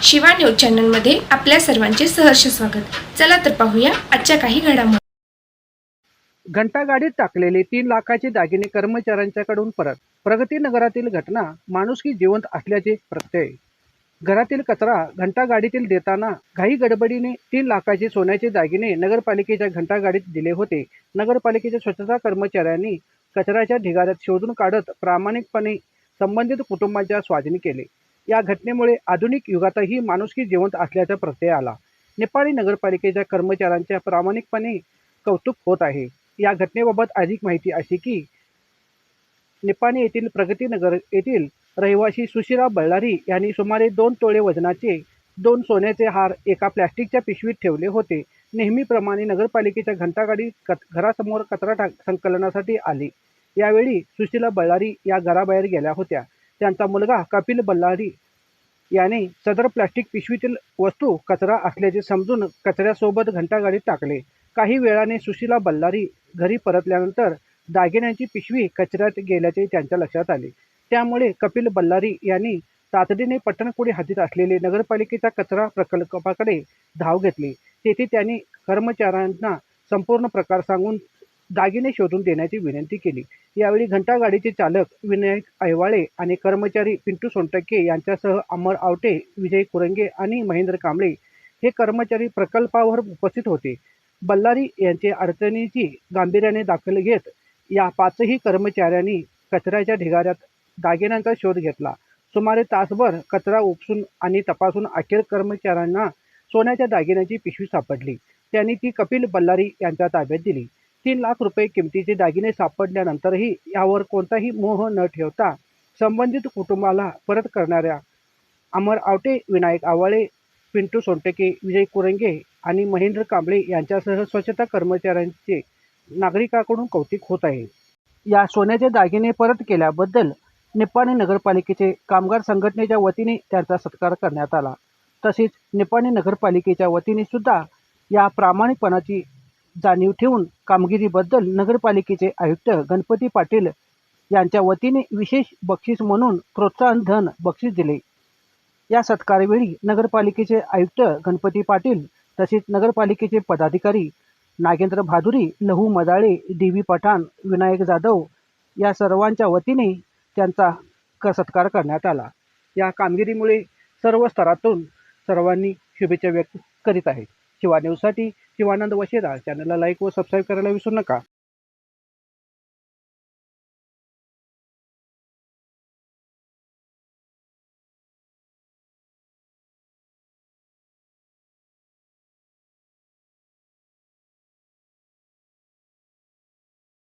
Shiva news चॅनलमध्ये आपल्या सर्वांचे सहर्ष स्वागत। चला तर पाहूया आजच्या काही घडामोडी। घंटागाडीत टाकलेले 3 लाखाचे दागिने कर्मचाऱ्यांच्याकडून परत। प्रगतीनगरातील घटना माणुसकी जिवंत असल्याचे प्रत्यय। घरातील कचरा घंटागाडीतील देताना घाई गडबडीने 3 लाखाचे सोन्याचे दागिने नगरपालिकेच्या घंटागाडीत दिले होते। नगरपालिकेच्या स्वच्छता कर्मचाऱ्यांनी कचऱ्याच्या ढिगाऱ्यात शोधून काढत प्रामाणिकपणे संबंधित कुटुंबांच्या स्वाधीन केले। या घटनेमुळे आधुनिक युगातही माणुसकी जिवंत असल्याचा प्रत्यय आला। निपाणी नगरपालिकेच्या कर्मचाऱ्यांच्या प्रामाणिकपणे कौतुक होत आहे। या घटनेबाबत अधिक माहिती अशी की निपाणी येथील प्रगतीनगर येथील रहिवासी सुशीला बल्लारी यांनी सुमारे 2 तोळे वजनाचे 2 सोन्याचे हार एका प्लॅस्टिकच्या पिशवीत ठेवले होते। नेहमीप्रमाणे नगरपालिकेच्या घंटागाडी घरासमोर कचरा संकलनासाठी आली। यावेळी सुशीला बल्लारी या घराबाहेर गेल्या होत्या। त्यांचा मुलगा कपिल बल्लारी याने सदर प्लॅस्टिक पिशवीतील वस्तू कचरा असल्याचे समजून कचऱ्यासोबत घंटागाडीत टाकले। काही वेळाने सुशीला बल्लारी घरी परतल्यानंतर दागिन्यांची पिशवी कचऱ्यात गेल्याचे त्यांच्या लक्षात आले। त्यामुळे कपिल बल्लारी यांनी तातडीने पट्टणकोडी हद्दीत असलेले नगरपालिकेच्या कचरा प्रकल्पाकडे धाव घेतली। तेथे त्यांनी कर्मचाऱ्यांना संपूर्ण प्रकार सांगून दागिने शोधून देण्याची विनंती केली। यावेळी घंटागाडीचे चालक विनायक ऐवाळे आणि कर्मचारी पिंटू सोनटक्के यांच्यासह अमर आवटे, विजय कुरंगे आणि महेंद्र कांबळे हे कर्मचारी प्रकल्पावर उपस्थित होते। बल्लारी यांचे अडचणीची गांभीर्याने दखल घेत या 5ही कर्मचाऱ्यांनी कचऱ्याच्या ढिगाऱ्यात दागिन्यांचा शोध घेतला। सुमारे तासभर कचरा उपसून आणि तपासून अखेर कर्मचाऱ्यांना सोन्याच्या दागिन्यांची पिशवी सापडली। त्यांनी ती कपिल बल्लारी यांच्या ताब्यात दिली। 3 लाख रुपये किमतीचे दागिने सापडल्यानंतरही यावर कोणताही मोह न ठेवता संबंधित कुटुंबाला परत करणाऱ्या अमर आवटे, विनायक आवाळे, पिंटू सोनटके, विजय कुरंगे आणि महेंद्र कांबळे यांच्यासह स्वच्छता कर्मचाऱ्यांचे नागरिकांकडून कौतुक होत आहे। या सोन्याचे दागिने परत केल्याबद्दल निपाणी नगरपालिकेचे कामगार संघटनेच्या वतीने त्यांचा सत्कार करण्यात आला। तसेच निपाणी नगरपालिकेच्या वतीने सुद्धा या प्रामाणिकपणाची जाणीव ठेवून कामगिरीबद्दल नगरपालिकेचे आयुक्त गणपती पाटील यांच्या वतीने विशेष बक्षीस म्हणून प्रोत्साहन धन बक्षीस दिले। या सत्कारवेळी नगरपालिकेचे आयुक्त गणपती पाटील तसेच नगरपालिकेचे पदाधिकारी नागेंद्र भादुरी, लहू मदाळे, डी.व्ही. पठाण, विनायक जाधव या सर्वांच्या वतीने त्यांचा सत्कार करण्यात आला। या कामगिरीमुळे सर्व स्तरातून सर्वांनी शुभेच्छा व्यक्त करीत आहेत। शिवा न्यूजसाठी शिवानंद वशेरा चॅनलला लाईक व सबस्क्राईब करायला विसरू नका।